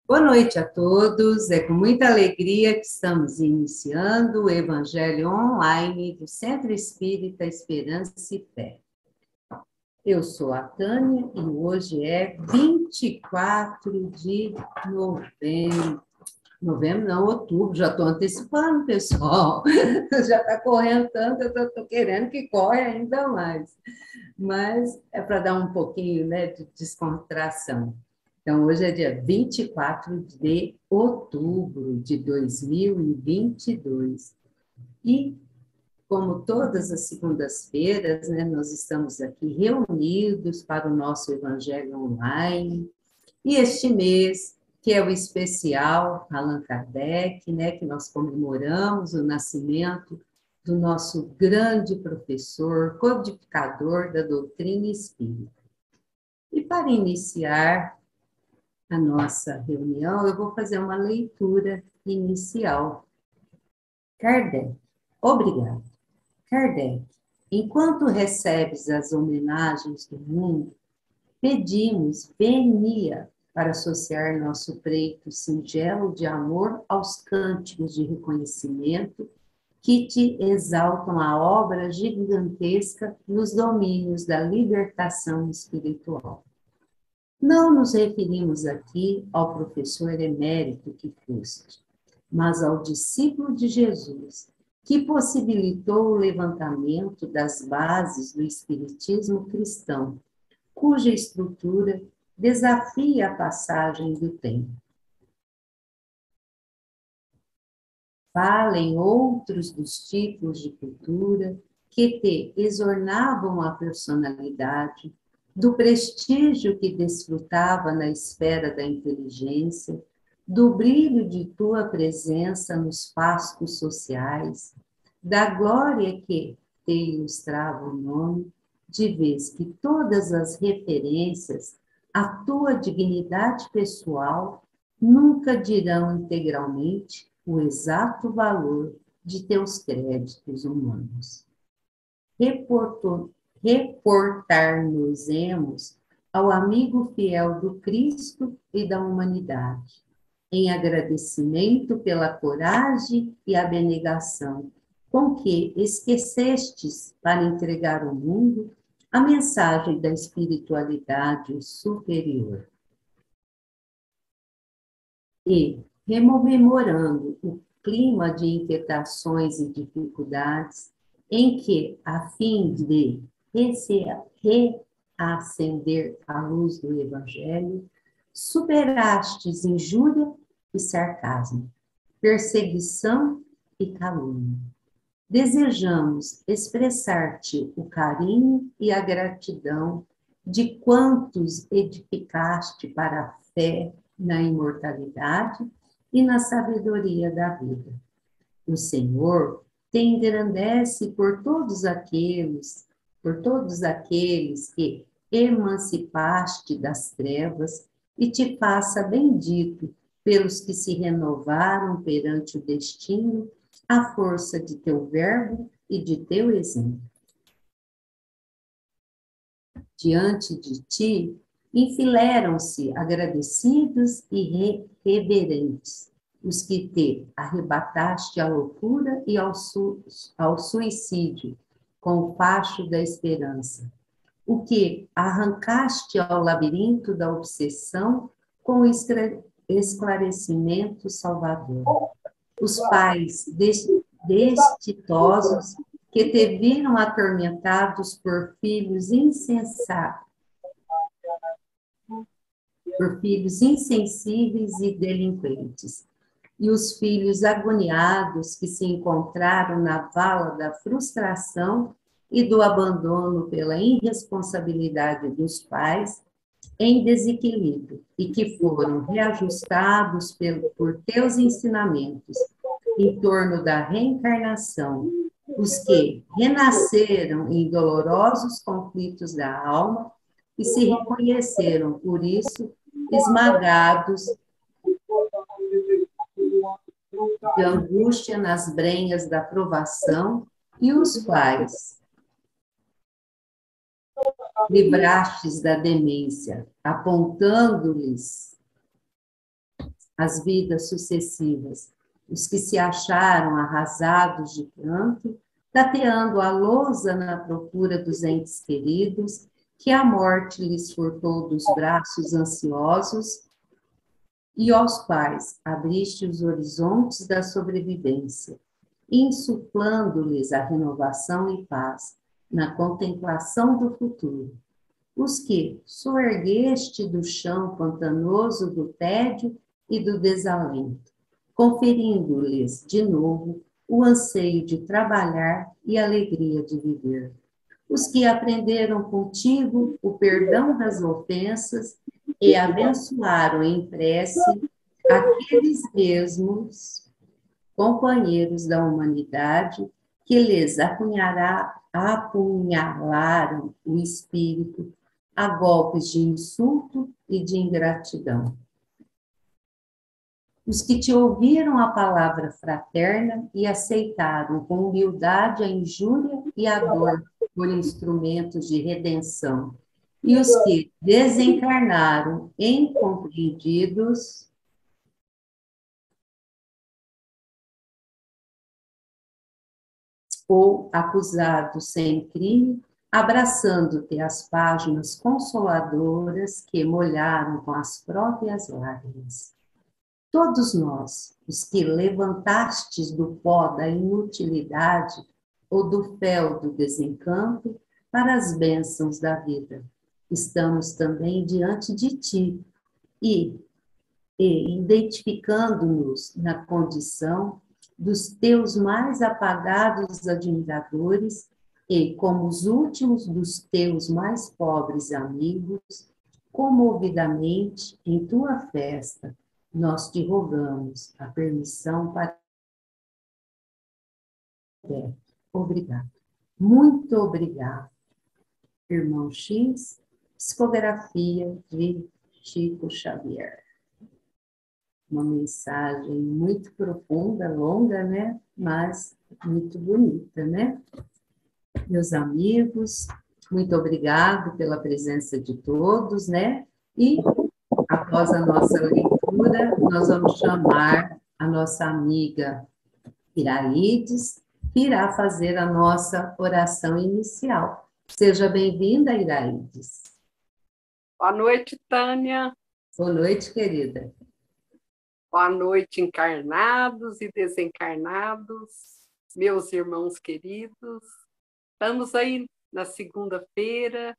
Boa noite a todos. É com muita alegria que estamos iniciando o Evangelho Online do Centro Espírita Esperança e Fé. Eu sou a Tânia e hoje é 24 de novembro. Novembro não, outubro, já estou antecipando, pessoal. Já está correndo tanto, eu estou querendo que corre ainda mais. Mas é para dar um pouquinho, né, de descontração. Então, hoje é dia 24 de outubro de 2022. E, como todas as segundas-feiras, né, nós estamos aqui reunidos para o nosso Evangelho Online. E este mês, que é o especial Allan Kardec, né, que nós comemoramos o nascimento do nosso grande professor, codificador da doutrina espírita. E para iniciar a nossa reunião, eu vou fazer uma leitura inicial. Kardec, obrigado. Kardec, enquanto recebes as homenagens do mundo, pedimos venia para associar nosso preito singelo de amor aos cânticos de reconhecimento que te exaltam a obra gigantesca nos domínios da libertação espiritual. Não nos referimos aqui ao professor emérito que foste, mas ao discípulo de Jesus, que possibilitou o levantamento das bases do espiritismo cristão, cuja estrutura desafia a passagem do tempo. Falem outros dos tipos de cultura que te exornavam a personalidade, do prestígio que desfrutava na esfera da inteligência, do brilho de tua presença nos fastos sociais, da glória que te ilustrava o nome, de vez que todas as referências à tua dignidade pessoal nunca dirão integralmente o exato valor de teus créditos humanos. Reportar-nos-emos ao amigo fiel do Cristo e da humanidade, em agradecimento pela coragem e abnegação com que esquecestes para entregar ao mundo a mensagem da espiritualidade superior. E, rememorando o clima de inquietações e dificuldades, em que, a fim de reacender a luz do Evangelho, superastes injúria e sarcasmo, perseguição e calúnia. Desejamos expressar-te o carinho e a gratidão de quantos edificaste para a fé na imortalidade e na sabedoria da vida. O Senhor te engrandece por todos aqueles que emancipaste das trevas e te faça bendito pelos que se renovaram perante o destino à força de teu verbo e de teu exemplo. Diante de ti, enfileiram-se agradecidos e reverentes, os que te arrebataste à loucura e ao suicídio, com o facho da esperança, o que arrancaste ao labirinto da obsessão com o esclarecimento salvador. Os pais destituosos que te viram atormentados por filhos insensatos, por filhos insensíveis e delinquentes, e os filhos agoniados que se encontraram na vala da frustração e do abandono pela irresponsabilidade dos pais em desequilíbrio e que foram reajustados por teus ensinamentos em torno da reencarnação, os que renasceram em dolorosos conflitos da alma e se reconheceram, por isso, esmagados de angústia nas brenhas da provação, e os quais livrastes da demência, apontando-lhes as vidas sucessivas, os que se acharam arrasados de pranto, tateando a lousa na procura dos entes queridos, que a morte lhes furtou dos braços ansiosos, e aos quais abriste os horizontes da sobrevivência, insuflando-lhes a renovação e paz na contemplação do futuro. Os que soergueste do chão pantanoso do tédio e do desalento, conferindo-lhes de novo o anseio de trabalhar e a alegria de viver. Os que aprenderam contigo o perdão das ofensas e abençoaram em prece aqueles mesmos companheiros da humanidade que lhes apunhalaram o espírito a golpes de insulto e de ingratidão. Os que te ouviram a palavra fraterna e aceitaram com humildade a injúria e a dor por instrumentos de redenção, e os que desencarnaram incompreendidos ou acusados sem crime, abraçando-te as páginas consoladoras que molharam com as próprias lágrimas. Todos nós, os que levantastes do pó da inutilidade ou do fel do desencanto para as bênçãos da vida, estamos também diante de ti e identificando-nos na condição dos teus mais apagados admiradores e, como os últimos dos teus mais pobres amigos, comovidamente em tua festa, nós te rogamos a permissão para... Obrigado. Muito obrigado, irmão X, psicografia de Chico Xavier. Uma mensagem muito profunda, longa, né? Mas muito bonita, né? Meus amigos, muito obrigado pela presença de todos, né? E após a nossa leitura, nós vamos chamar a nossa amiga Iraides, que irá fazer a nossa oração inicial. Seja bem-vinda, Iraides. Boa noite, Tânia. Boa noite, querida. Boa noite, encarnados e desencarnados, meus irmãos queridos. Estamos aí na segunda-feira,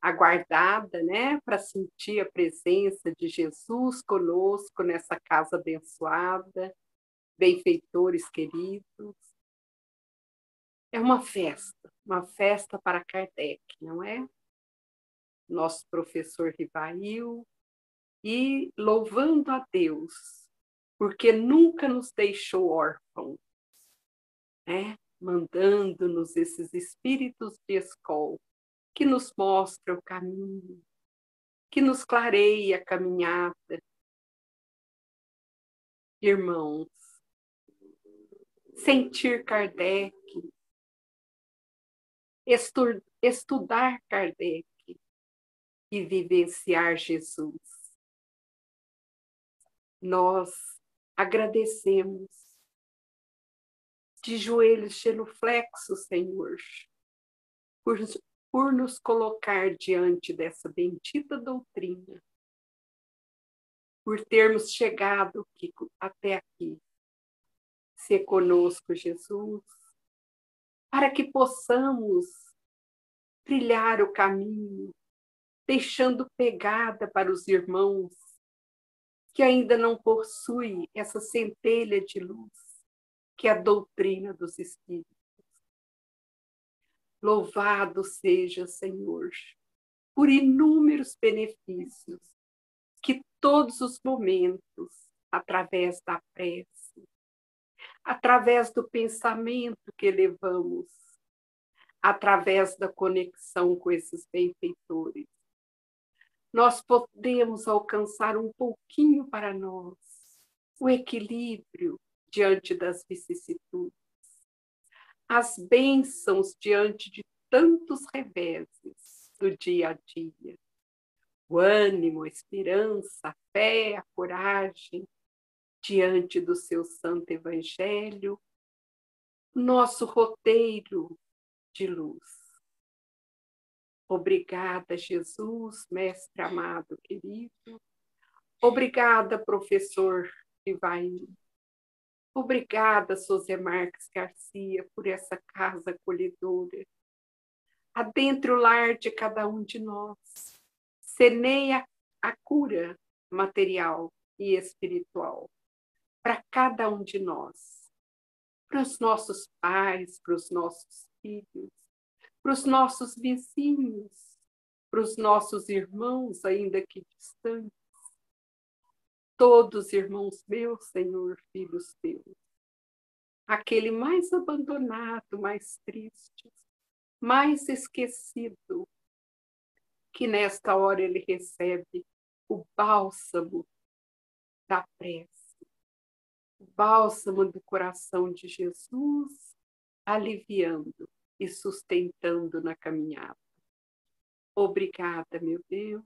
aguardada, né, para sentir a presença de Jesus conosco nessa casa abençoada, benfeitores queridos. É uma festa para Kardec, não é? Nosso professor Rivail, e louvando a Deus, porque nunca nos deixou órfãos, né? Mandando-nos esses espíritos de escola que nos mostram o caminho, que nos clareia a caminhada. Irmãos, sentir Kardec, estudar Kardec e vivenciar Jesus. Nós agradecemos de joelhos genuflexos, Senhor, por nos colocar diante dessa bendita doutrina, por termos chegado até aqui. Se conosco, Jesus, para que possamos trilhar o caminho, deixando pegada para os irmãos que ainda não possuem essa centelha de luz, que é a doutrina dos Espíritos. Louvado seja, Senhor, por inúmeros benefícios que todos os momentos, através da prece, através do pensamento que elevamos, através da conexão com esses benfeitores, nós podemos alcançar um pouquinho para nós o equilíbrio diante das vicissitudes, as bênçãos diante de tantos reveses do dia a dia, o ânimo, a esperança, a fé, a coragem diante do seu santo evangelho, nosso roteiro de luz. Obrigada, Jesus, mestre amado, querido. Obrigada, professor Ivaí. Obrigada, José Marques Garcia, por essa casa acolhedora. Adentre o lar de cada um de nós. Semeia a cura material e espiritual para cada um de nós. Para os nossos pais, para os nossos filhos, para os nossos vizinhos, para os nossos irmãos, ainda que distantes. Todos irmãos meus, Senhor, filhos teus. Aquele mais abandonado, mais triste, mais esquecido, que nesta hora ele recebe o bálsamo da prece, o bálsamo do coração de Jesus, aliviando e sustentando na caminhada. Obrigada, meu Deus,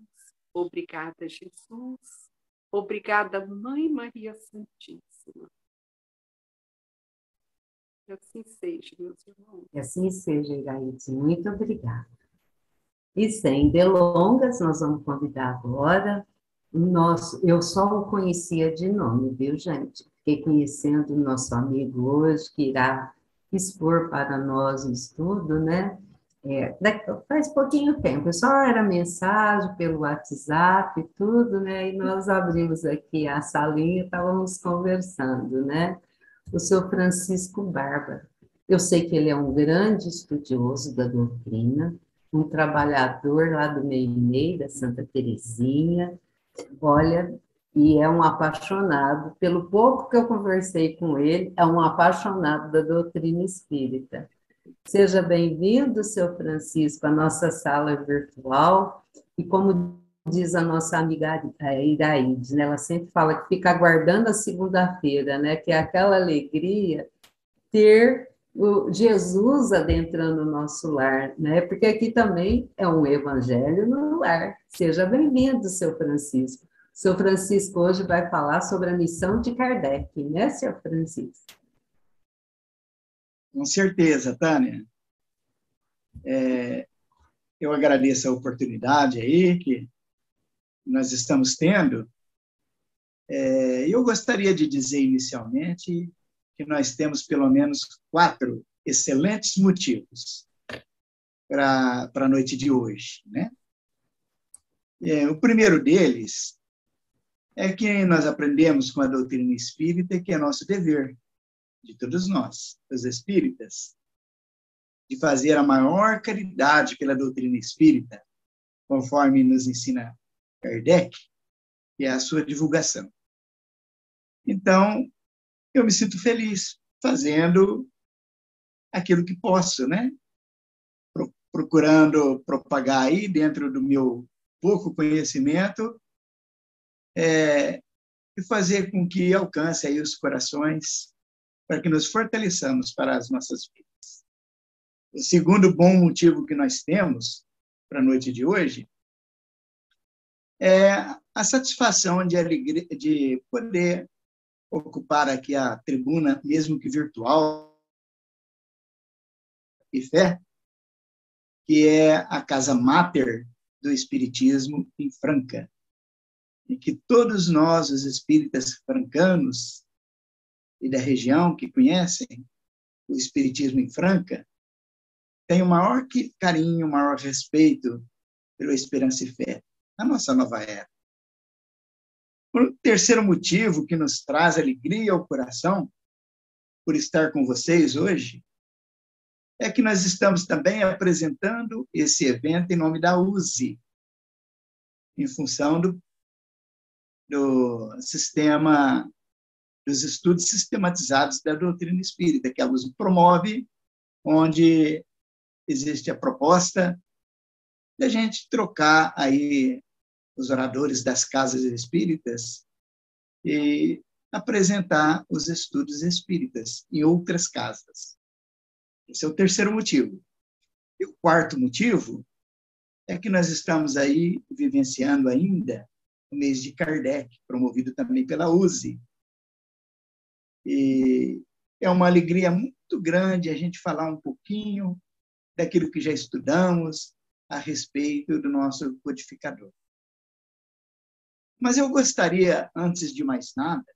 obrigada, Jesus, obrigada, Mãe Maria Santíssima. Que assim seja, meus irmãos. Que assim seja, Iraíde. Muito obrigada. E sem delongas, nós vamos convidar agora o nosso... Eu só o conhecia de nome, viu, gente? Fiquei conhecendo o nosso amigo hoje, que irá expor para nós o estudo, né? Faz pouquinho tempo, só era mensagem pelo WhatsApp e tudo, né? E nós abrimos aqui a salinha e estávamos conversando, né? O senhor Francisco Bárbara. Eu sei que ele é um grande estudioso da doutrina, um trabalhador lá do Meio-Meio, da Santa Teresinha, olha, e é um apaixonado, pelo pouco que eu conversei com ele, é um apaixonado da doutrina espírita. Seja bem-vindo, seu Francisco, à nossa sala virtual, e como diz a nossa amiga Iraíde, né, ela sempre fala que fica aguardando a segunda-feira, né, que é aquela alegria ter o Jesus adentrando o nosso lar, né, porque aqui também é um evangelho no lar. Seja bem-vindo, seu Francisco. Seu Francisco hoje vai falar sobre a missão de Kardec, né, seu Francisco? Com certeza, Tânia. Eu agradeço a oportunidade aí que nós estamos tendo. Eu gostaria de dizer inicialmente que nós temos pelo menos 4 excelentes motivos para a noite de hoje, né? O primeiro deles é que nós aprendemos com a doutrina espírita que é nosso dever, de todos nós, os espíritas, de fazer a maior caridade pela doutrina espírita, conforme nos ensina Kardec, que é a sua divulgação. Então, eu me sinto feliz fazendo aquilo que posso, né? Procurando propagar aí, dentro do meu pouco conhecimento, e fazer com que alcance aí os corações, para que nos fortaleçamos para as nossas vidas. O segundo bom motivo que nós temos para a noite de hoje é a satisfação de poder ocupar aqui a tribuna, mesmo que virtual, e fé, que é a casa máter do Espiritismo em Franca, e que todos nós, os espíritas francanos e da região que conhecem o Espiritismo em Franca, têm o maior carinho, o maior respeito pela Esperança e Fé, a nossa nova era. O terceiro motivo que nos traz alegria ao coração, por estar com vocês hoje, é que nós estamos também apresentando esse evento em nome da USE, em função do sistema dos estudos sistematizados da doutrina espírita, que a USE promove, onde existe a proposta de a gente trocar aí os oradores das casas espíritas e apresentar os estudos espíritas em outras casas. Esse é o terceiro motivo. E o quarto motivo é que nós estamos aí vivenciando ainda o mês de Kardec, promovido também pela USE. E é uma alegria muito grande a gente falar um pouquinho daquilo que já estudamos a respeito do nosso codificador. Mas eu gostaria, antes de mais nada,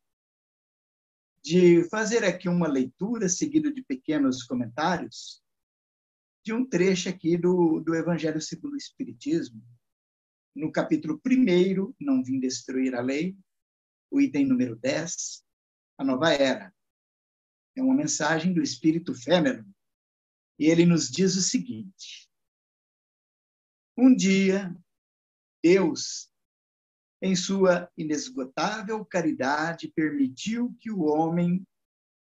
de fazer aqui uma leitura, seguida de pequenos comentários, de um trecho aqui do Evangelho segundo o Espiritismo, no capítulo 1, Não Vim Destruir a Lei, o item número 10, a Nova Era. É uma mensagem do Espírito Fêmero, e ele nos diz o seguinte: um dia, Deus, em sua inesgotável caridade, permitiu que o homem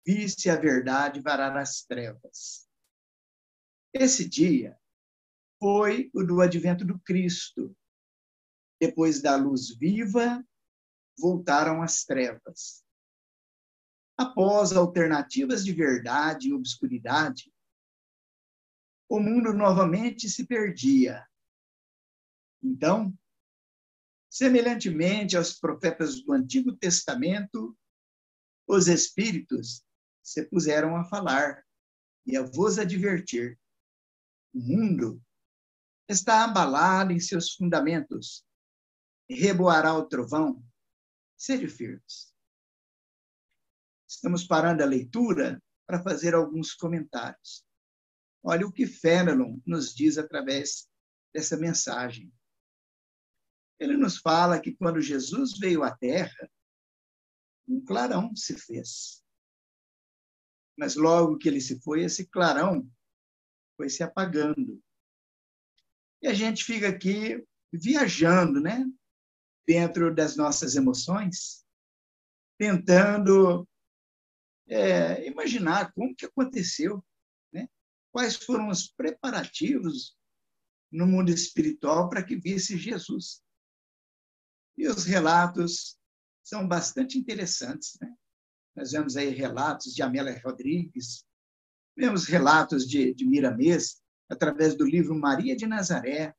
visse a verdade varar as trevas. Esse dia foi o do advento do Cristo. Depois da luz viva, voltaram as trevas. Após alternativas de verdade e obscuridade, o mundo novamente se perdia. Então, semelhantemente aos profetas do Antigo Testamento, os espíritos se puseram a falar e a vos advertir: o mundo está abalado em seus fundamentos, reboará o trovão, sede firmes. Estamos parando a leitura para fazer alguns comentários. Olha o que Fenelon nos diz através dessa mensagem. Ele nos fala que quando Jesus veio à Terra, um clarão se fez. Mas logo que ele se foi, esse clarão foi se apagando. E a gente fica aqui viajando, né? Dentro das nossas emoções, tentando imaginar como que aconteceu, né? Quais foram os preparativos no mundo espiritual para que visse Jesus. E os relatos são bastante interessantes, né? Nós vemos aí relatos de Amélia Rodrigues, vemos relatos de Miramês, através do livro Maria de Nazaré,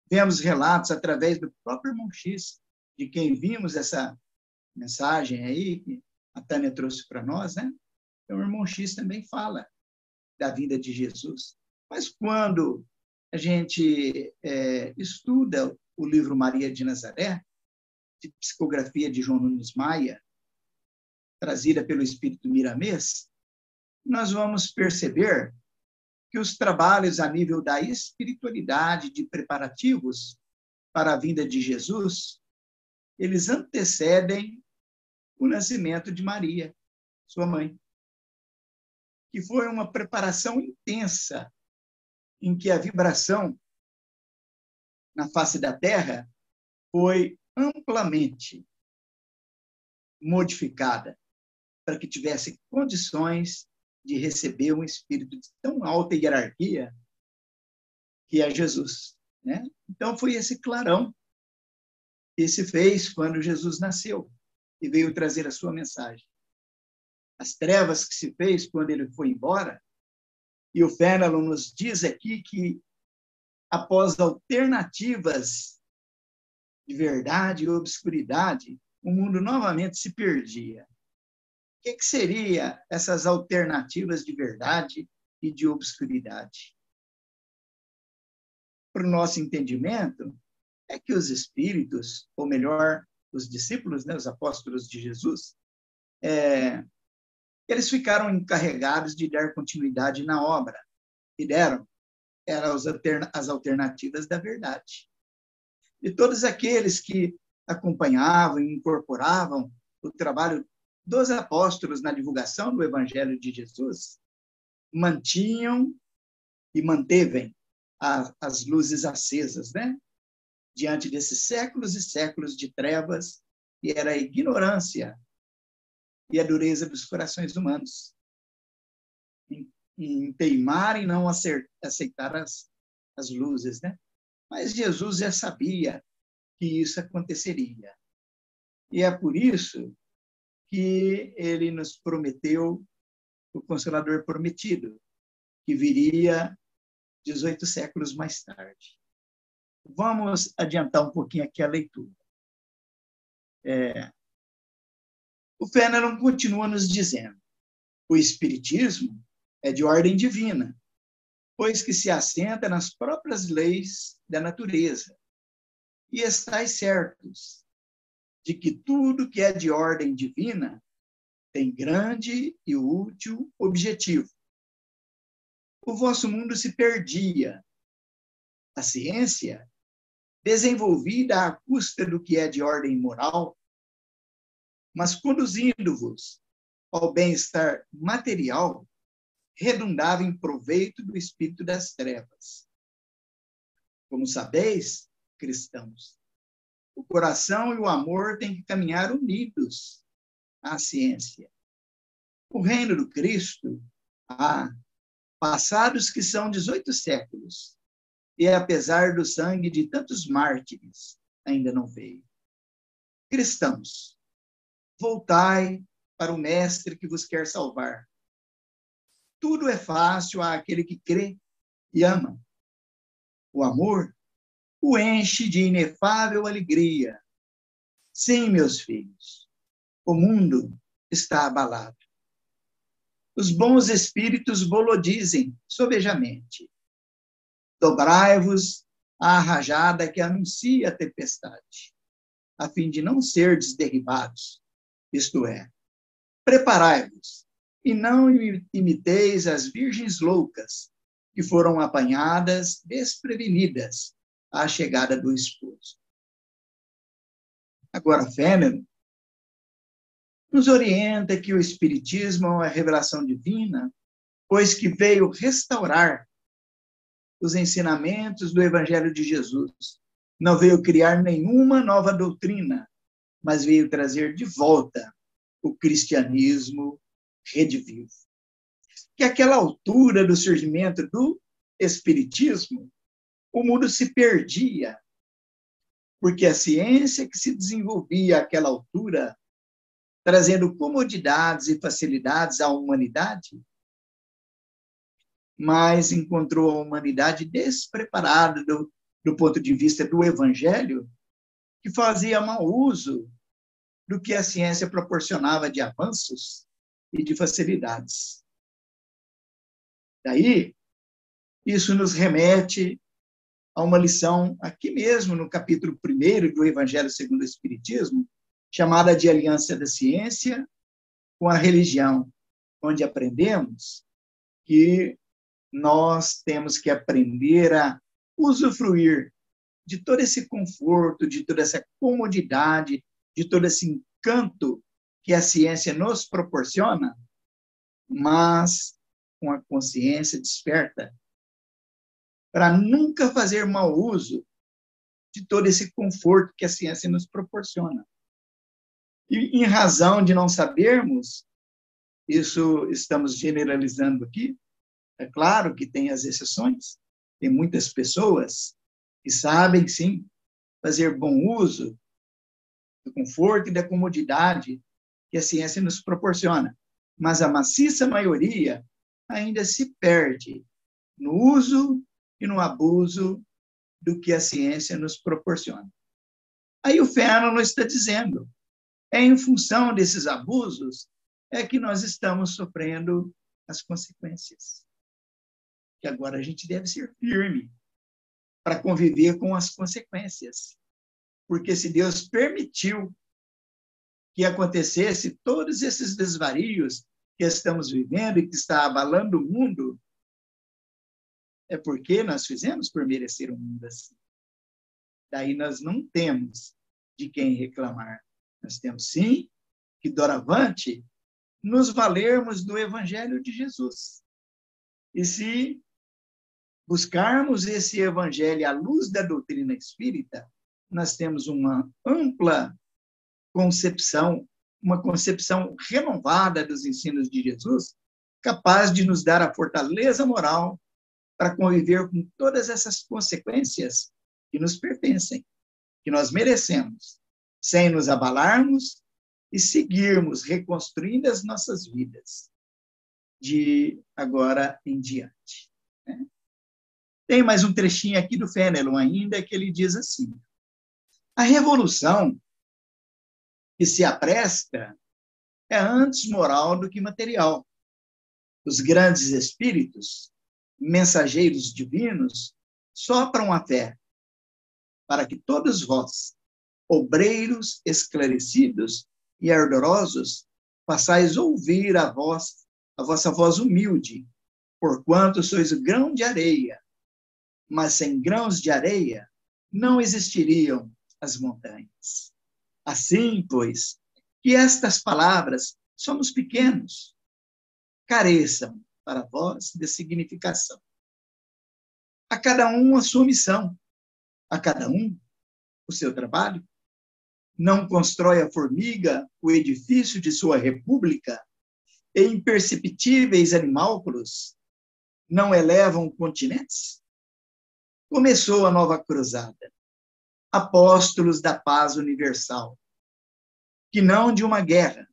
vemos relatos através do próprio irmão X, de quem vimos essa mensagem aí, que a Tânia trouxe para nós, né? Então, o irmão X também fala da vinda de Jesus. Mas quando a gente estuda o livro Maria de Nazaré, de psicografia de João Nunes Maia, trazida pelo Espírito Miramês, nós vamos perceber que os trabalhos a nível da espiritualidade, de preparativos para a vinda de Jesus, eles antecedem o nascimento de Maria, sua mãe, que foi uma preparação intensa, em que a vibração na face da Terra foi amplamente modificada para que tivesse condições de receber um espírito de tão alta hierarquia que é Jesus, né? Então foi esse clarão que se fez quando Jesus nasceu e veio trazer a sua mensagem. As trevas que se fez quando ele foi embora, e o Fenelon nos diz aqui que após alternativas de verdade e obscuridade, o mundo novamente se perdia. O que seriam essas alternativas de verdade e de obscuridade? Para o nosso entendimento, é que os espíritos, ou melhor, os discípulos, né, os apóstolos de Jesus, eles ficaram encarregados de dar continuidade na obra, e eram as alternativas da verdade. E todos aqueles que acompanhavam e incorporavam o trabalho dos apóstolos na divulgação do Evangelho de Jesus, mantinham e mantevem as luzes acesas, né? Diante desses séculos e séculos de trevas, que era a ignorância e a dureza dos corações humanos, em teimar e não aceitar as luzes, né? Mas Jesus já sabia que isso aconteceria. E é por isso que ele nos prometeu o Consolador prometido, que viria 18 séculos mais tarde. vamos adiantar um pouquinho aqui a leitura. O Fenelon continua nos dizendo: o Espiritismo é de ordem divina, pois que se assenta nas próprias leis da natureza. E estais certos de que tudo que é de ordem divina tem grande e útil objetivo. O vosso mundo se perdia. A ciência, desenvolvida à custa do que é de ordem moral, mas conduzindo-vos ao bem-estar material, redundava em proveito do espírito das trevas. Como sabeis, cristãos, o coração e o amor têm que caminhar unidos à ciência. O reino do Cristo, passados que são 18 séculos, e apesar do sangue de tantos mártires, ainda não veio. Cristãos, voltai para o Mestre que vos quer salvar. Tudo é fácil àquele que crê e ama. O amor o enche de inefável alegria. Sim, meus filhos, o mundo está abalado. Os bons espíritos vô-lo dizem sobejamente. Dobrai-vos à rajada que anuncia a tempestade, a fim de não serdes derribados. Isto é, preparai-vos e não imiteis as virgens loucas que foram apanhadas desprevenidas à chegada do esposo. Agora, Fenelon nos orienta que o Espiritismo é uma revelação divina, pois que veio restaurar os ensinamentos do Evangelho de Jesus. Não veio criar nenhuma nova doutrina, mas veio trazer de volta o cristianismo redivivo. Que àquela altura do surgimento do Espiritismo, o mundo se perdia, porque a ciência que se desenvolvia àquela altura, trazendo comodidades e facilidades à humanidade, mas encontrou a humanidade despreparada do ponto de vista do Evangelho, que fazia mau uso do que a ciência proporcionava de avanços e de facilidades. Daí, isso nos remete a uma lição aqui mesmo, no capítulo 1 do Evangelho segundo o Espiritismo, chamada de Aliança da Ciência com a Religião, onde aprendemos que nós temos que aprender a usufruir de todo esse conforto, de toda essa comodidade, de todo esse encanto que a ciência nos proporciona, mas com a consciência desperta, para nunca fazer mau uso de todo esse conforto que a ciência nos proporciona. E, em razão de não sabermos, isso estamos generalizando aqui, é claro que tem as exceções, tem muitas pessoas que sabem, sim, fazer bom uso do conforto e da comodidade que a ciência nos proporciona, mas a maciça maioria ainda se perde no uso e no abuso do que a ciência nos proporciona. Aí o Fenelon está dizendo, é em função desses abusos é que nós estamos sofrendo as consequências. Que agora a gente deve ser firme para conviver com as consequências. Porque se Deus permitiu que acontecesse todos esses desvarios que estamos vivendo e que está abalando o mundo, é porque nós fizemos por merecer um mundo assim. Daí nós não temos de quem reclamar. Nós temos, sim, que doravante nos valermos do Evangelho de Jesus. E se buscarmos esse Evangelho à luz da doutrina espírita, nós temos uma ampla concepção, uma concepção renovada dos ensinos de Jesus, capaz de nos dar a fortaleza moral para conviver com todas essas consequências que nos pertencem, que nós merecemos, sem nos abalarmos e seguirmos reconstruindo as nossas vidas de agora em diante. Né? Tem mais um trechinho aqui do Fenelon ainda, que ele diz assim: a revolução que se apresta é antes moral do que material. Os grandes espíritos, mensageiros divinos, sopram a fé, para que todos vós, obreiros esclarecidos e ardorosos, façais ouvir a vossa voz humilde, porquanto sois o grão de areia, mas sem grãos de areia não existiriam as montanhas. Assim, pois, que estas palavras, somos pequenos, careçam para vós de significação. A cada um a sua missão, a cada um o seu trabalho. Não constrói a formiga o edifício de sua república, e imperceptíveis animálculos não elevam continentes? Começou a nova cruzada, apóstolos da paz universal, que não de uma guerra,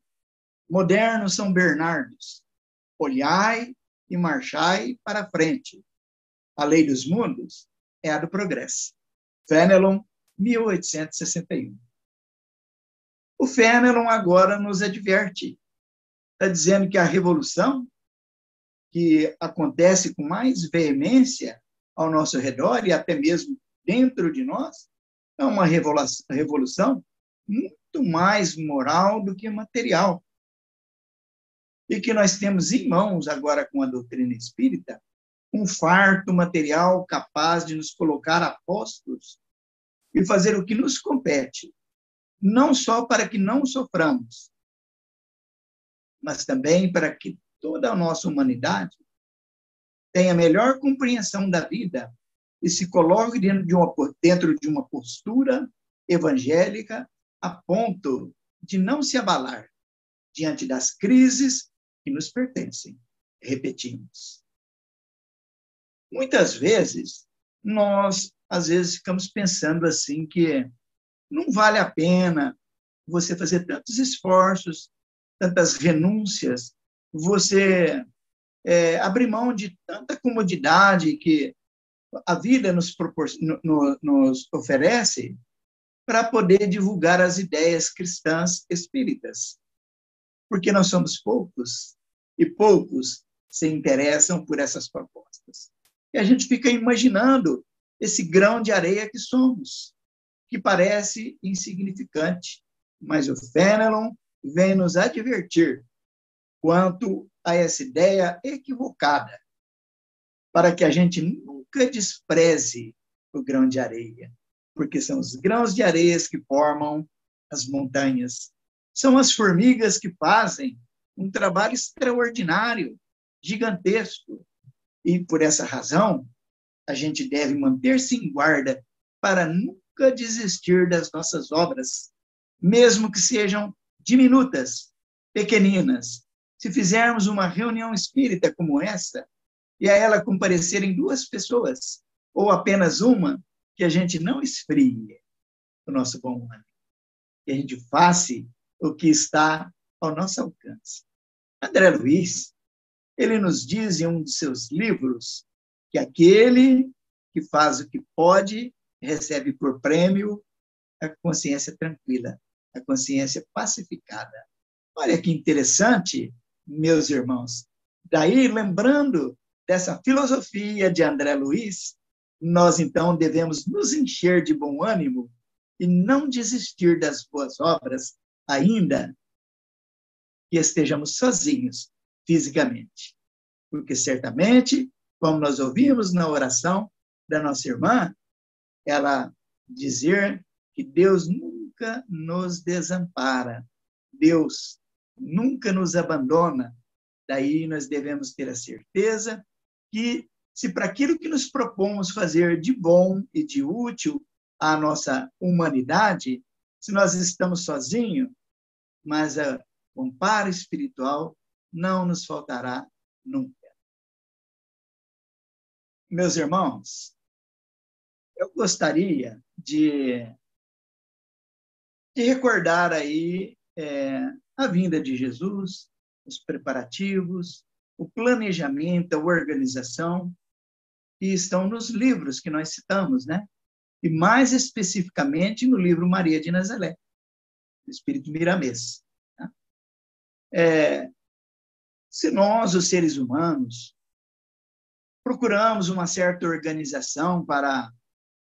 modernos São Bernardos, olhai e marchai para a frente. A lei dos mundos é a do progresso. Fenelon, 1861. O Fenelon agora nos adverte. Está dizendo que a revolução, que acontece com mais veemência ao nosso redor e até mesmo dentro de nós, é uma revolução muito mais moral do que material. E que nós temos em mãos, agora com a doutrina espírita, um farto material capaz de nos colocar a postos e fazer o que nos compete, não só para que não soframos, mas também para que toda a nossa humanidade tenha melhor compreensão da vida e se coloque dentro de uma postura evangélica a ponto de não se abalar diante das crises que nos pertencem. Repetimos. Muitas vezes, nós, às vezes, ficamos pensando assim que não vale a pena você fazer tantos esforços, tantas renúncias, você abrir mão de tanta comodidade que a vida nos oferece para poder divulgar as ideias cristãs espíritas. Porque nós somos poucos, e poucos se interessam por essas propostas. E a gente fica imaginando esse grão de areia que somos, que parece insignificante, mas o Fenelon vem nos advertir quanto a essa ideia equivocada, para que a gente nunca despreze o grão de areia, porque são os grãos de areia que formam as montanhas. São as formigas que fazem um trabalho extraordinário, gigantesco. E, por essa razão, a gente deve manter-se em guarda para nunca desistir das nossas obras, mesmo que sejam diminutas, pequeninas. Se fizermos uma reunião espírita como essa, e a ela comparecerem 2 pessoas, ou apenas uma, que a gente não esfrie o nosso bom ânimo, que a gente faça o que está ao nosso alcance. André Luiz, ele nos diz em um de seus livros que aquele que faz o que pode recebe por prêmio a consciência tranquila, a consciência pacificada. Olha que interessante, meus irmãos. Daí, lembrando dessa filosofia de André Luiz, nós, então, devemos nos encher de bom ânimo e não desistir das boas obras, ainda que estejamos sozinhos fisicamente. Porque, certamente, como nós ouvimos na oração da nossa irmã, ela dizer que Deus nunca nos desampara, Deus nunca nos abandona. Daí nós devemos ter a certeza que, se para aquilo que nos propomos fazer de bom e de útil à nossa humanidade, se nós estamos sozinhos, mas o amparo espiritual não nos faltará nunca. Meus irmãos, eu gostaria de recordar aí a vinda de Jesus, os preparativos, o planejamento, a organização. que estão nos livros que nós citamos, né? E mais especificamente no livro Maria de Nazaré, do Espírito Miramês. Tá? Se nós, os seres humanos, procuramos uma certa organização para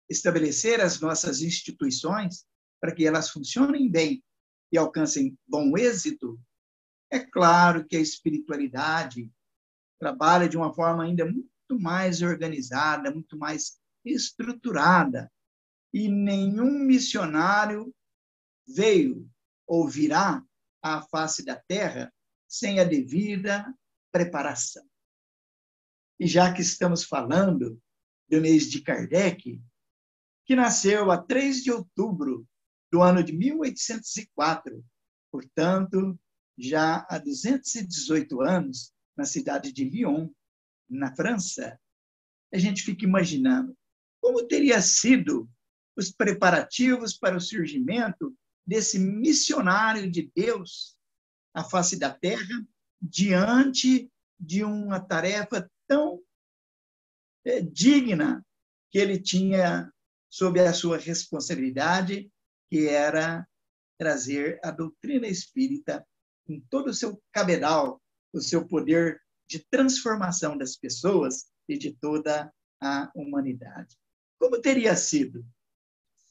estabelecer as nossas instituições, para que elas funcionem bem e alcancem bom êxito, é claro que a espiritualidade trabalha de uma forma ainda muito mais organizada, muito mais estruturada, e nenhum missionário veio ou virá à face da terra sem a devida preparação. E já que estamos falando do mês de Kardec, que nasceu a 3 de outubro do ano de 1804, portanto, já há 218 anos, na cidade de Lyon, na França, a gente fica imaginando como teria sido os preparativos para o surgimento desse missionário de Deus à face da terra, diante de uma tarefa tão digna que ele tinha sob a sua responsabilidade, que era trazer a doutrina espírita com todo o seu cabedal, o seu poder de transformação das pessoas e de toda a humanidade. Como teria sido?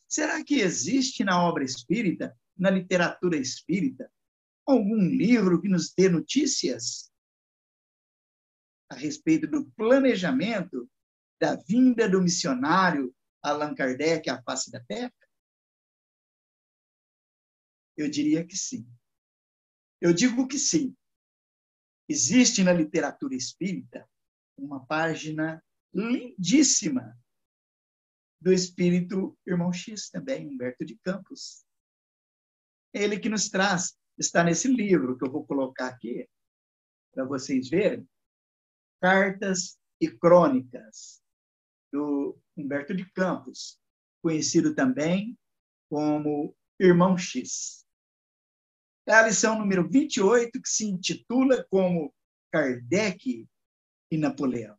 Será que existe na obra espírita, na literatura espírita, algum livro que nos dê notícias a respeito do planejamento da vinda do missionário Allan Kardec à face da Terra? Eu diria que sim. Eu digo que sim. Existe na literatura espírita uma página lindíssima do espírito Irmão X também, Humberto de Campos. Ele que nos traz, está nesse livro que eu vou colocar aqui, para vocês verem, Cartas e Crônicas, do Humberto de Campos, conhecido também como Irmão X. É a lição número 28, que se intitula como Kardec e Napoleão.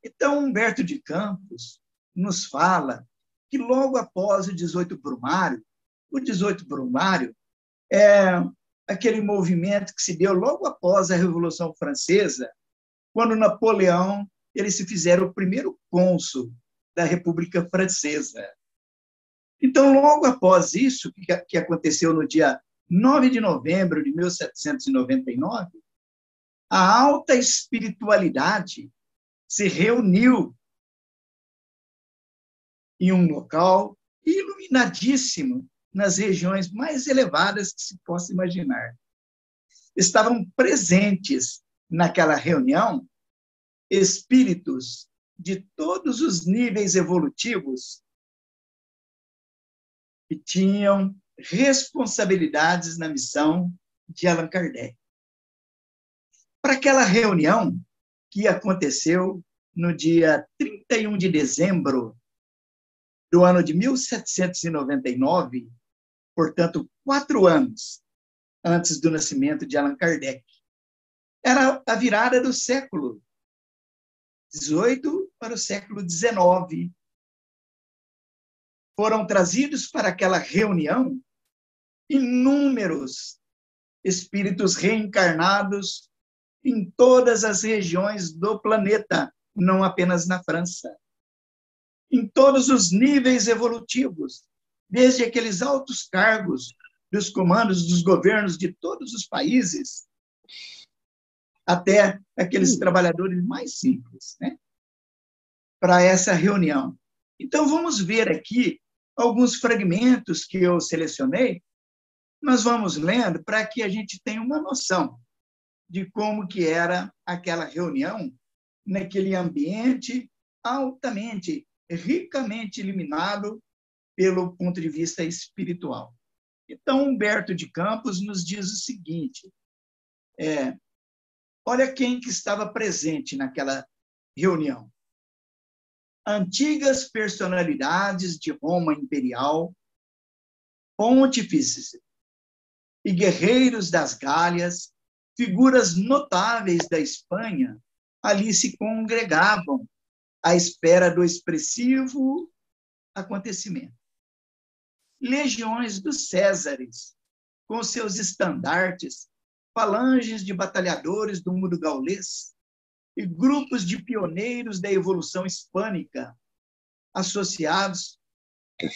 Então, Humberto de Campos nos fala que logo após o 18 Brumário, o 18 Brumário é aquele movimento que se deu logo após a Revolução Francesa, quando Napoleão ele se fizer o primeiro cônsul da República Francesa. Então, logo após isso, que aconteceu no dia 9 de novembro de 1799, a alta espiritualidade se reuniu em um local iluminadíssimo nas regiões mais elevadas que se possa imaginar. Estavam presentes naquela reunião espíritos de todos os níveis evolutivos que tinham responsabilidades na missão de Allan Kardec. Para aquela reunião que aconteceu no dia 31 de dezembro do ano de 1799, portanto, 4 anos antes do nascimento de Allan Kardec. Era a virada do século XVIII para o século XIX. Foram trazidos para aquela reunião inúmeros espíritos reencarnados em todas as regiões do planeta, não apenas na França. Em todos os níveis evolutivos, desde aqueles altos cargos dos comandos dos governos de todos os países, até aqueles trabalhadores mais simples, né? Para essa reunião. Então, vamos ver aqui alguns fragmentos que eu selecionei. Nós vamos lendo para que a gente tenha uma noção de como que era aquela reunião naquele ambiente altamente, ricamente iluminado pelo ponto de vista espiritual. Então, Humberto de Campos nos diz o seguinte, olha quem que estava presente naquela reunião. Antigas personalidades de Roma imperial, pontífices e guerreiros das Gálias, figuras notáveis da Espanha, ali se congregavam à espera do expressivo acontecimento. Legiões dos Césares, com seus estandartes, falanges de batalhadores do mundo gaulês e grupos de pioneiros da evolução hispânica, associados,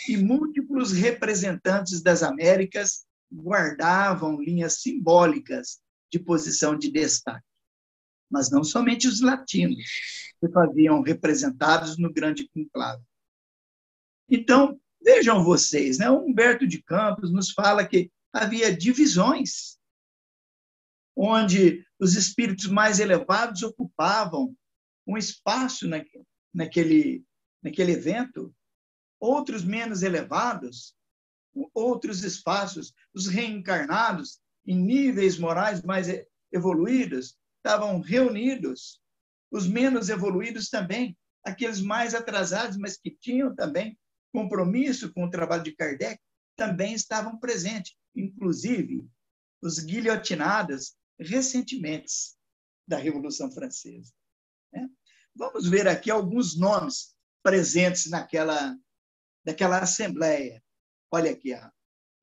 e múltiplos representantes das Américas guardavam linhas simbólicas de posição de destaque. Mas não somente os latinos se faziam representados no grande conclave. Então, vejam vocês, né? Humberto de Campos nos fala que havia divisões, onde os espíritos mais elevados ocupavam um espaço naquele evento, outros menos elevados, outros espaços, os reencarnados, em níveis morais mais evoluídos, estavam reunidos, os menos evoluídos também, aqueles mais atrasados, mas que tinham também compromisso com o trabalho de Kardec, também estavam presentes, inclusive os guilhotinados recentemente da Revolução Francesa. Vamos ver aqui alguns nomes presentes naquela assembleia. Olha aqui,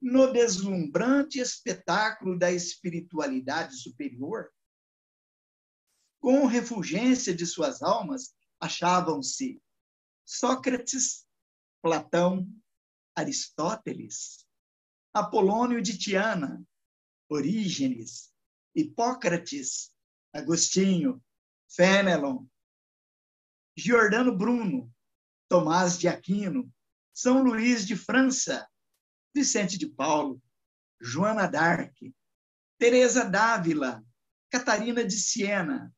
no deslumbrante espetáculo da espiritualidade superior, com refulgência de suas almas, achavam-se Sócrates, Platão, Aristóteles, Apolônio de Tiana, Orígenes, Hipócrates, Agostinho, Fénelon, Giordano Bruno, Tomás de Aquino, São Luís de França, Vicente de Paulo, Joana d'Arc, Teresa d'Ávila, Catarina de Siena,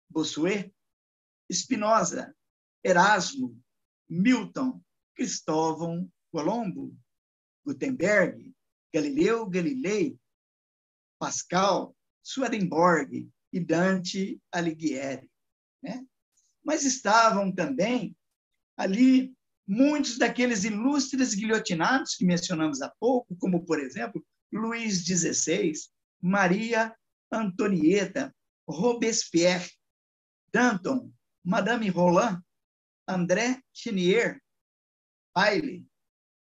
Bossuet, Spinoza, Erasmo, Milton, Cristóvão Colombo, Gutenberg, Galileu Galilei, Pascal, Swedenborg e Dante Alighieri. Mas estavam também ali muitos daqueles ilustres guilhotinados que mencionamos há pouco, como, por exemplo, Luís XVI, Maria Antonieta, Robespierre, Danton, Madame Roland, André Chenier, Bailey,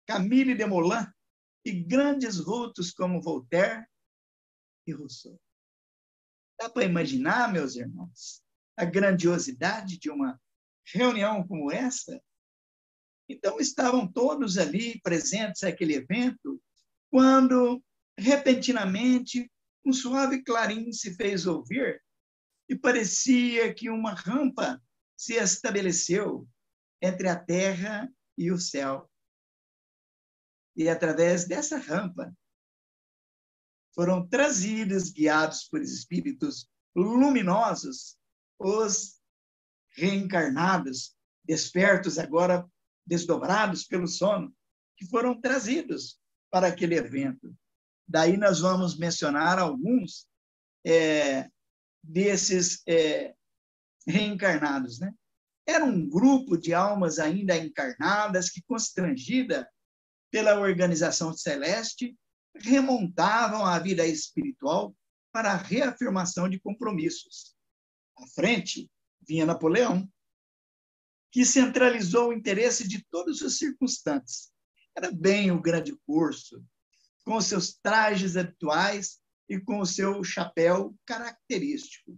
Camille Desmoulins e grandes vultos como Voltaire e Rousseau. Dá para imaginar, meus irmãos, a grandiosidade de uma reunião como essa? Então, estavam todos ali presentes naquele evento, quando, repentinamente, um suave clarim se fez ouvir e parecia que uma rampa se estabeleceu entre a terra e o céu. E, através dessa rampa, foram trazidos, guiados por espíritos luminosos, os reencarnados, despertos agora, desdobrados pelo sono, que foram trazidos para aquele evento. Daí nós vamos mencionar alguns desses reencarnados. Era um grupo de almas ainda encarnadas que, constrangida pela organização celeste, remontavam à vida espiritual para a reafirmação de compromissos. À frente vinha Napoleão, que centralizou o interesse de todos os circunstantes. Era bem o grande curso, com os seus trajes habituais e com o seu chapéu característico,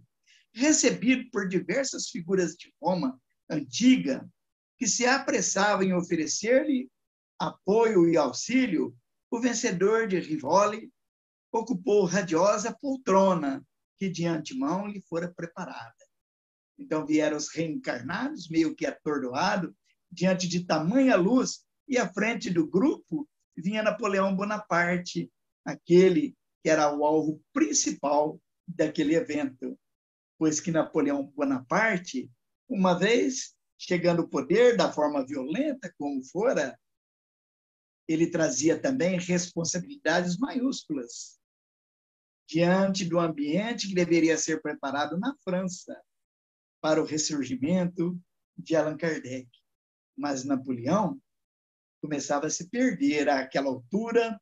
recebido por diversas figuras de Roma antiga, que se apressavam em oferecer-lhe apoio e auxílio. O vencedor de Rivoli ocupou radiosa poltrona que de antemão lhe fora preparada. Então vieram os reencarnados, meio que atordoados, diante de tamanha luz, e à frente do grupo vinha Napoleão Bonaparte, aquele que era o alvo principal daquele evento, pois que Napoleão Bonaparte, uma vez chegando ao poder da forma violenta, como fora, ele trazia também responsabilidades maiúsculas diante do ambiente que deveria ser preparado na França para o ressurgimento de Allan Kardec. Mas Napoleão começava a se perder àquela altura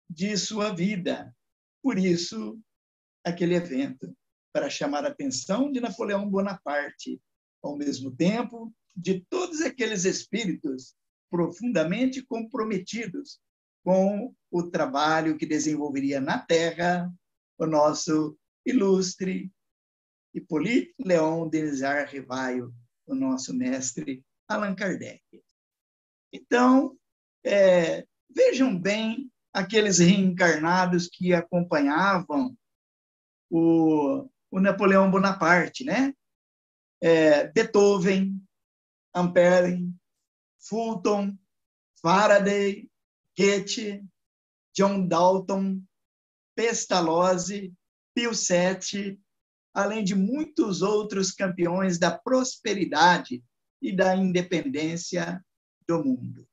de sua vida. Por isso, aquele evento, para chamar a atenção de Napoleão Bonaparte, ao mesmo tempo de todos aqueles espíritos profundamente comprometidos com o trabalho que desenvolveria na Terra o nosso ilustre Hippolyte Léon Denis Rivaio, o nosso mestre Allan Kardec. Então, vejam bem aqueles reencarnados que acompanhavam o Napoleão Bonaparte, né? Beethoven, Ampère, Fulton, Faraday, Goethe, John Dalton, Pestalozzi, Pio VII, além de muitos outros campeões da prosperidade e da independência do mundo.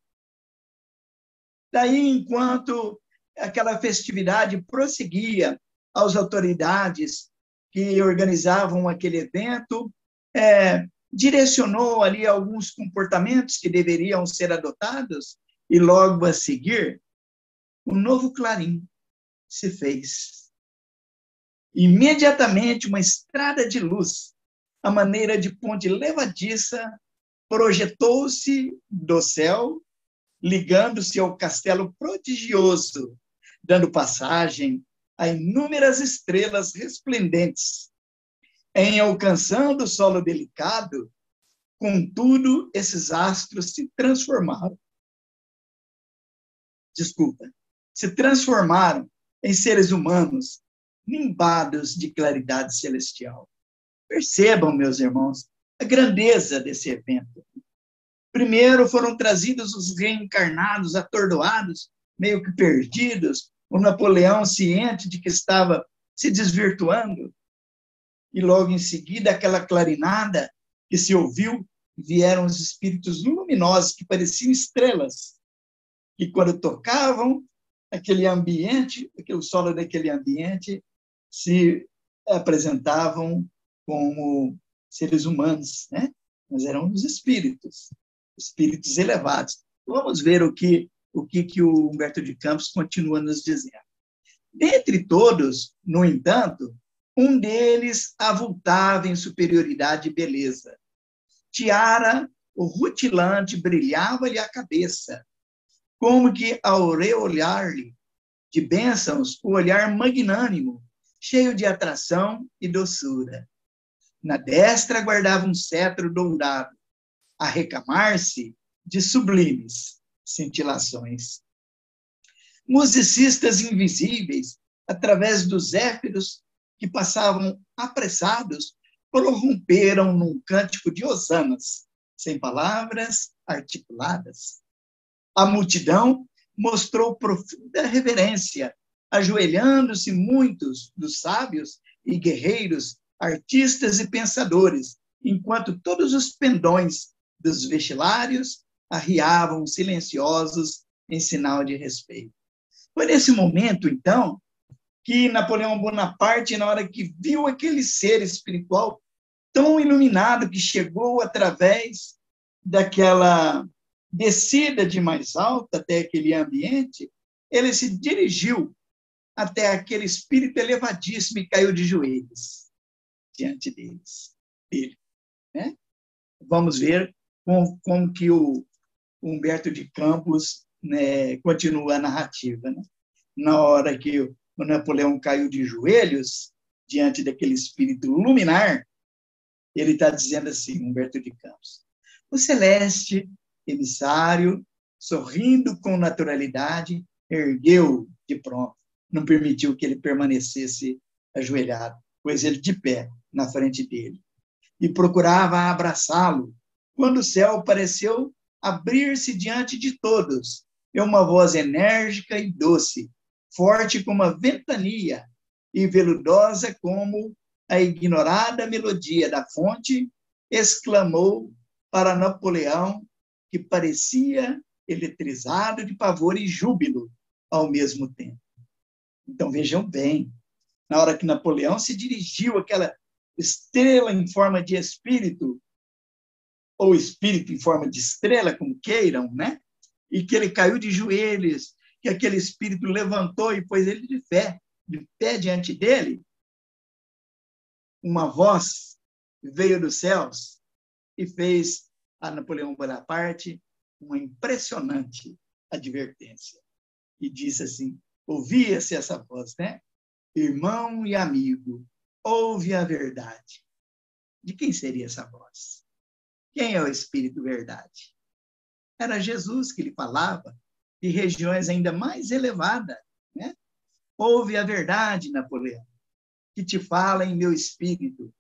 Daí, enquanto aquela festividade prosseguia, as autoridades que organizavam aquele evento direcionou ali alguns comportamentos que deveriam ser adotados e logo a seguir, um novo clarim se fez. Imediatamente, uma estrada de luz, à maneira de ponte levadiça, projetou-se do céu, ligando-se ao castelo prodigioso, dando passagem a inúmeras estrelas resplendentes. Em alcançando o solo delicado, contudo, esses astros se transformaram. Se transformaram em seres humanos, nimbados de claridade celestial. Percebam, meus irmãos, a grandeza desse evento. Primeiro foram trazidos os reencarnados, atordoados, meio que perdidos, o Napoleão ciente de que estava se desvirtuando. E logo em seguida, aquela clarinada que se ouviu, vieram os espíritos luminosos que pareciam estrelas, que quando tocavam aquele ambiente, o solo daquele ambiente, se apresentavam como seres humanos, né? Mas eram os espíritos elevados. Vamos ver o que o Humberto de Campos continua nos dizendo. Dentre todos, no entanto, um deles avultava em superioridade e beleza. Tiara, o rutilante, brilhava-lhe a cabeça, como que aureolar-lhe de bênçãos o olhar magnânimo, cheio de atração e doçura. Na destra guardava um cetro dourado, a recamar-se de sublimes cintilações. Musicistas invisíveis, através dos éfiros que passavam apressados, prorromperam num cântico de hosanas, sem palavras articuladas. A multidão mostrou profunda reverência, ajoelhando-se muitos dos sábios e guerreiros, artistas e pensadores, enquanto todos os pendões dos vestilários arriavam silenciosos em sinal de respeito. Foi nesse momento, então, que Napoleão Bonaparte, na hora que viu aquele ser espiritual tão iluminado que chegou através daquela descida de mais alta até aquele ambiente, ele se dirigiu até aquele espírito elevadíssimo e caiu de joelhos diante dele, né? Vamos ver como que o Humberto de Campos, né, continua a narrativa, né? Na hora que o Napoleão caiu de joelhos diante daquele espírito luminar, ele está dizendo assim, Humberto de Campos: o celeste emissário, sorrindo com naturalidade, ergueu de pronto, não permitiu que ele permanecesse ajoelhado, pôs ele de pé na frente dele e procurava abraçá-lo, quando o céu pareceu abrir-se diante de todos, e uma voz enérgica e doce, forte como a ventania e veludosa como a ignorada melodia da fonte, exclamou para Napoleão, que parecia eletrizado de pavor e júbilo ao mesmo tempo. Então, vejam bem, na hora que Napoleão se dirigiu àquela estrela em forma de espírito, ou espírito em forma de estrela, como queiram, né? E que ele caiu de joelhos, que aquele espírito levantou e pôs ele de pé diante dele, uma voz veio dos céus e fez a Napoleão Bonaparte uma impressionante advertência. E disse assim, ouvia-se essa voz, né? Irmão e amigo, ouve a verdade. De quem seria essa voz? Quem é o Espírito Verdade? Era Jesus que lhe falava de regiões ainda mais elevadas, né? Ouve a verdade, Napoleão, que te fala em meu espírito.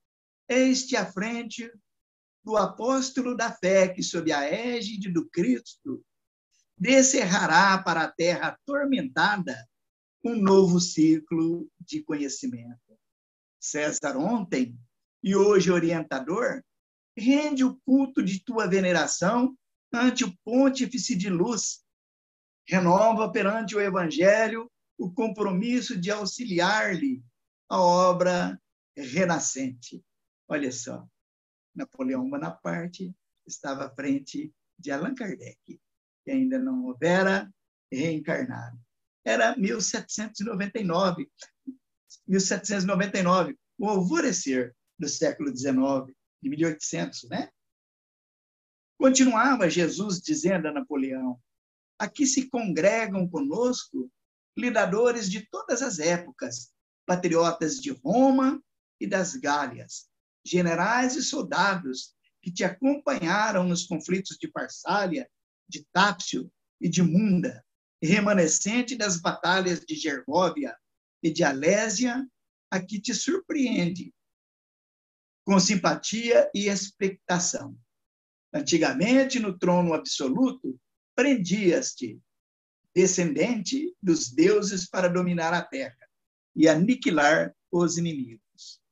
Eis-te à frente do apóstolo da fé que, sob a égide do Cristo, descerrará para a terra atormentada um novo ciclo de conhecimento. César, ontem e hoje orientador, rende o culto de tua veneração ante o Pontífice de luz. Renova perante o Evangelho o compromisso de auxiliar-lhe a obra renascente. Olha só, Napoleão Bonaparte estava à frente de Allan Kardec, que ainda não houvera reencarnado. Era 1799, o alvorecer do século XIX, de 1800, né? Continuava Jesus dizendo a Napoleão, aqui se congregam conosco lidadores de todas as épocas, patriotas de Roma e das Gálias, generais e soldados que te acompanharam nos conflitos de Farsália, de Tápsio e de Munda, remanescente das batalhas de Gergóvia e de Alésia, a que te surpreende, com simpatia e expectação. Antigamente, no trono absoluto, prendias-te, descendente dos deuses, para dominar a terra e aniquilar os inimigos.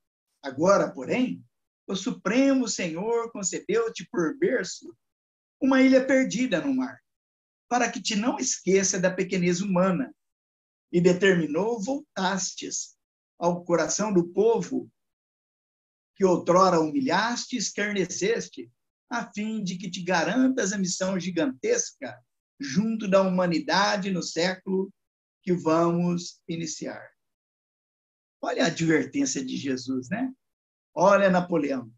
Agora, porém, o Supremo Senhor concedeu-te por berço uma ilha perdida no mar, para que te não esqueça da pequenez humana, e determinou voltastes ao coração do povo que outrora humilhaste e escarneceste, a fim de que te garantas a missão gigantesca junto da humanidade no século que vamos iniciar. Olha a advertência de Jesus, né? Olha, Napoleão,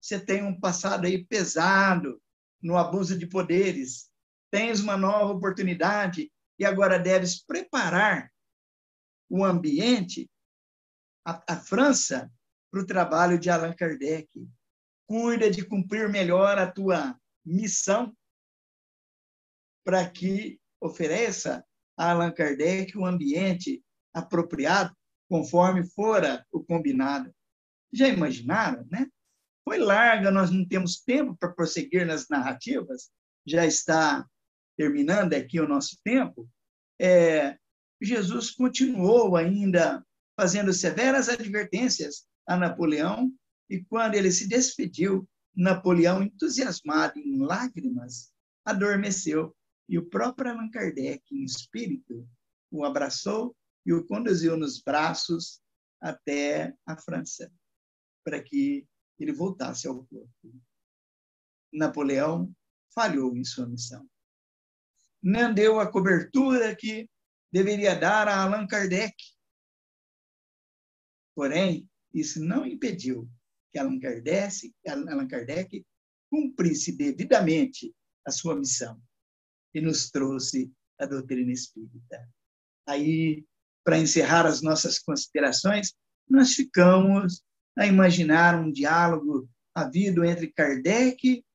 você tem um passado aí pesado no abuso de poderes, tens uma nova oportunidade e agora deves preparar o ambiente, a França, para o trabalho de Allan Kardec. Cuida de cumprir melhor a tua missão para que ofereça a Allan Kardec um ambiente apropriado, conforme fora o combinado. Já imaginaram, né? Foi larga, nós não temos tempo para prosseguir nas narrativas, já está terminando aqui o nosso tempo. Jesus continuou ainda fazendo severas advertências a Napoleão, e quando ele se despediu, Napoleão, entusiasmado em lágrimas, adormeceu, e o próprio Allan Kardec, em espírito, o abraçou e o conduziu nos braços até a França, para que ele voltasse ao corpo. Napoleão falhou em sua missão. Não deu a cobertura que deveria dar a Allan Kardec. Porém, isso não impediu que Allan Kardec cumprisse devidamente a sua missão e nos trouxe a doutrina espírita. Aí, para encerrar as nossas considerações, nós ficamos a imaginar um diálogo havido entre Kardec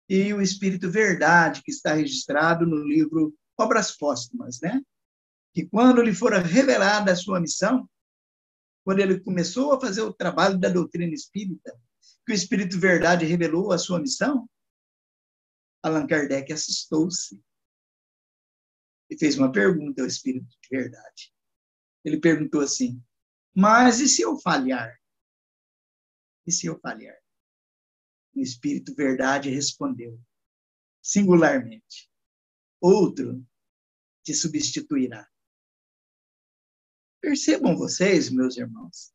e o Espírito Verdade, que está registrado no livro Obras Póstumas, né? Que quando lhe fora revelada a sua missão, quando ele começou a fazer o trabalho da doutrina espírita, que o Espírito Verdade revelou a sua missão, Allan Kardec assustou-se e fez uma pergunta ao Espírito de Verdade. Ele perguntou assim, mas e se eu falhar? E se eu falhar? O Espírito Verdade respondeu, singularmente, outro te substituirá. Percebam vocês, meus irmãos,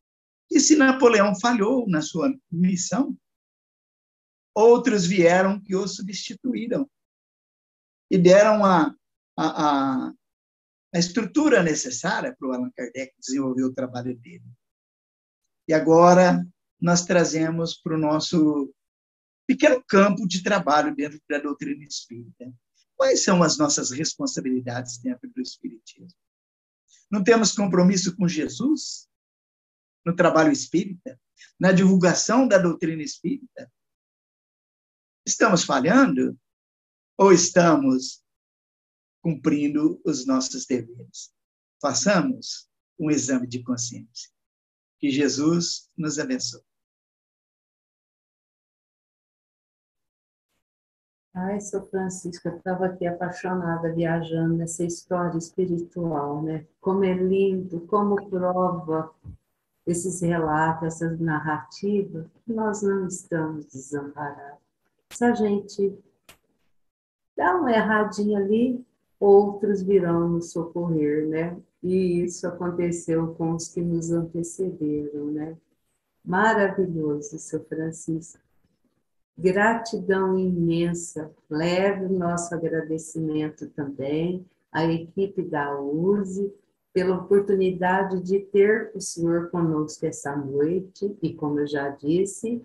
que se Napoleão falhou na sua missão, outros vieram que o substituíram e deram a estrutura necessária para o Allan Kardec desenvolver o trabalho dele. E agora nós trazemos para o nosso pequeno campo de trabalho dentro da doutrina espírita. Quais são as nossas responsabilidades dentro do espiritismo? Não temos compromisso com Jesus no trabalho espírita, na divulgação da doutrina espírita? Estamos falhando ou estamos cumprindo os nossos deveres? Façamos um exame de consciência. Que Jesus nos abençoe. Ai, São Francisco, eu estava aqui apaixonada, viajando nessa história espiritual, né? Como é lindo, como prova esses relatos, essas narrativas, que nós não estamos desamparados. Se a gente dá uma erradinha ali, outros virão nos socorrer, né? E isso aconteceu com os que nos antecederam, né? Maravilhoso, São Francisco. Gratidão imensa. Leve o nosso agradecimento também à equipe da USE pela oportunidade de ter o senhor conosco essa noite e, como eu já disse,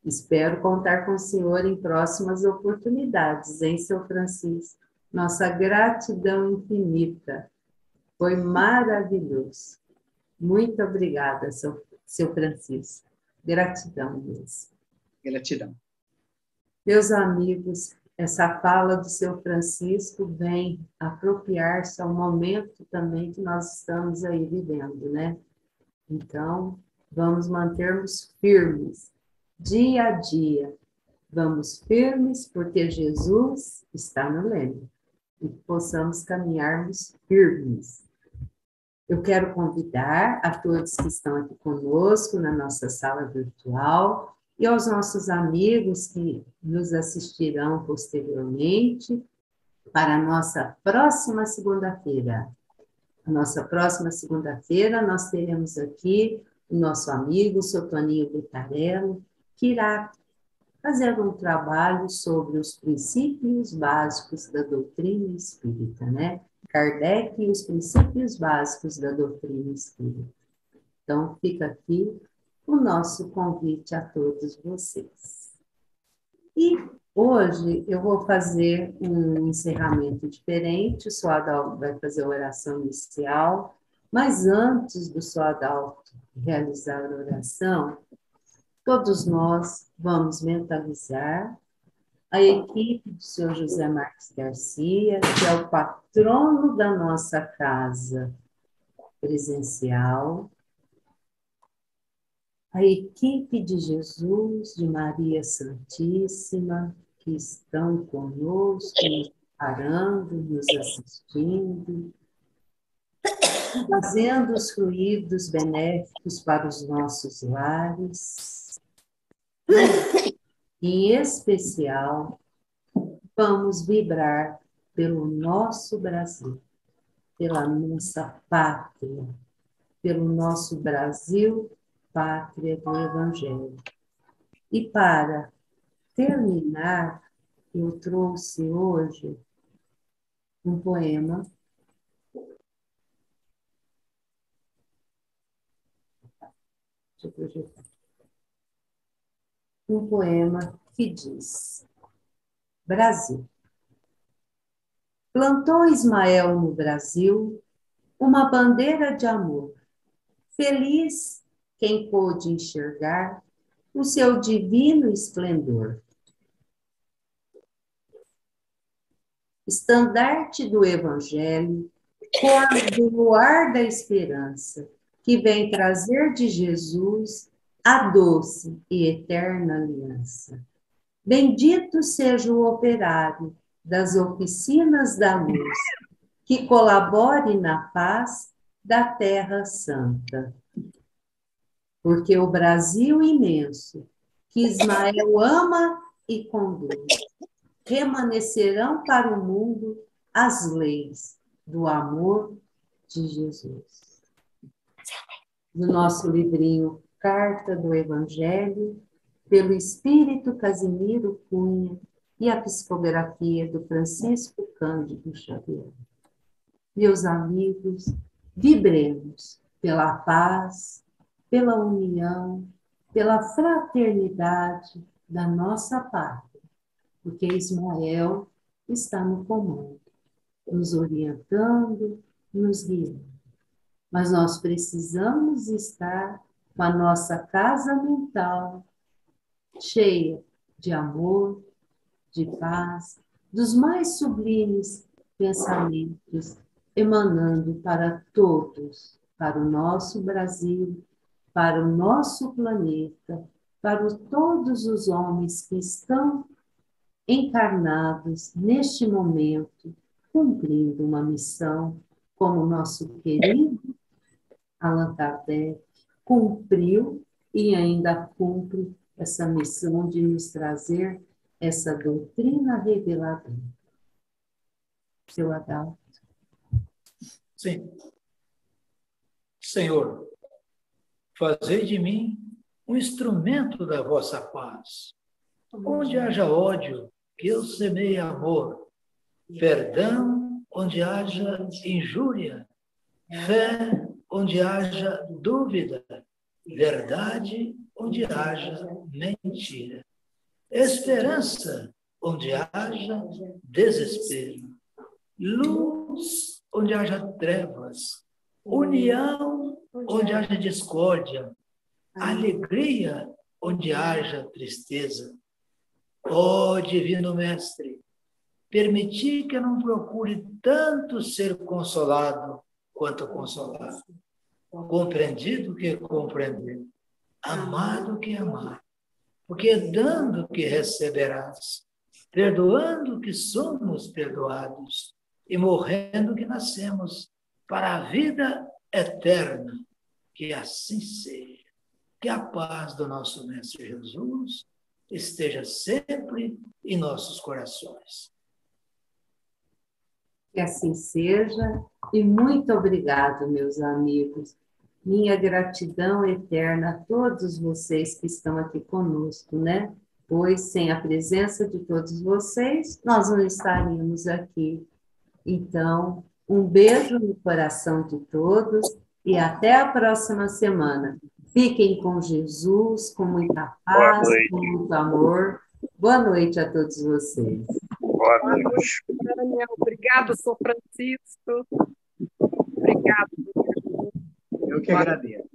espero contar com o senhor em próximas oportunidades, hein, São Francisco? Nossa gratidão infinita. Foi maravilhoso. Muito obrigada, seu Francisco. Gratidão mesmo. Gratidão. Meus amigos, essa fala do seu Francisco vem apropriar-se ao momento também que nós estamos aí vivendo, né? Então, vamos mantermos firmes, dia a dia. Vamos firmes, porque Jesus está no leme. E que possamos caminharmos firmes. Eu quero convidar a todos que estão aqui conosco na nossa sala virtual e aos nossos amigos que nos assistirão posteriormente para a nossa próxima segunda-feira. A nossa próxima segunda-feira nós teremos aqui o nosso amigo Sotoninho Butarello, que irá fazer um trabalho sobre os princípios básicos da doutrina espírita, né? Kardec e os princípios básicos da doutrina espírita. Então, fica aqui o nosso convite a todos vocês. E hoje eu vou fazer um encerramento diferente, o Sr. Adalto vai fazer a oração inicial, mas antes do Sr. Adalto realizar a oração, todos nós vamos mentalizar a equipe do Sr. José Marques Garcia, que é o patrono da nossa casa presencial, a equipe de Jesus, de Maria Santíssima, que estão conosco, nos parando, nos assistindo, fazendo os fluidos benéficos para os nossos lares. Em especial, vamos vibrar pelo nosso Brasil, pela nossa pátria, pelo nosso Brasil, pátria do Evangelho. E para terminar, eu trouxe hoje um poema que diz: Brasil. Plantou Ismael no Brasil uma bandeira de amor. Feliz quem pôde enxergar o seu divino esplendor. Estandarte do Evangelho, cor do luar da esperança, que vem trazer de Jesus a doce e eterna aliança. Bendito seja o operário das oficinas da luz, que colabore na paz da Terra Santa. Porque o Brasil imenso, que Ismael ama e conduz, remanescerão para o mundo as leis do amor de Jesus. No nosso livrinho Carta do Evangelho, pelo Espírito Casimiro Cunha e a psicografia do Francisco Cândido Xavier. Meus amigos, vibremos pela paz, pela união, pela fraternidade, da nossa pátria, porque Ismael está no comando, nos orientando, nos guiando. Mas nós precisamos estar com a nossa casa mental cheia de amor, de paz, dos mais sublimes pensamentos emanando para todos, para o nosso Brasil, para o nosso planeta, para todos os homens que estão encarnados neste momento, cumprindo uma missão, como o nosso querido Allan Kardec cumpriu e ainda cumpre essa missão de nos trazer essa doutrina reveladora. Seu Adalto. Sim. Senhor, fazei de mim um instrumento da vossa paz. Onde haja ódio, que eu semeie amor. Perdão, onde haja injúria. Fé, onde haja dúvida. Verdade, onde haja mentira. Esperança, onde haja desespero. Luz, onde haja trevas. União, onde haja discórdia. Alegria, onde haja tristeza. Ó Divino Mestre, permiti que eu não procure tanto ser consolado quanto consolado. Compreendido que compreender. Amado que amar. Porque dando que receberás. Perdoando que somos perdoados. E morrendo que nascemos para a vida eterna. Que assim seja. Que a paz do nosso Mestre Jesus esteja sempre em nossos corações. Que assim seja, e muito obrigado, meus amigos. Minha gratidão eterna a todos vocês que estão aqui conosco, né? Pois sem a presença de todos vocês, nós não estaríamos aqui. Então, um beijo no coração de todos e até a próxima semana. Fiquem com Jesus, com muita paz, com muito amor. Boa noite a todos vocês. Boa noite, Tânia. Obrigado, São Francisco. Obrigado. Eu que agradeço.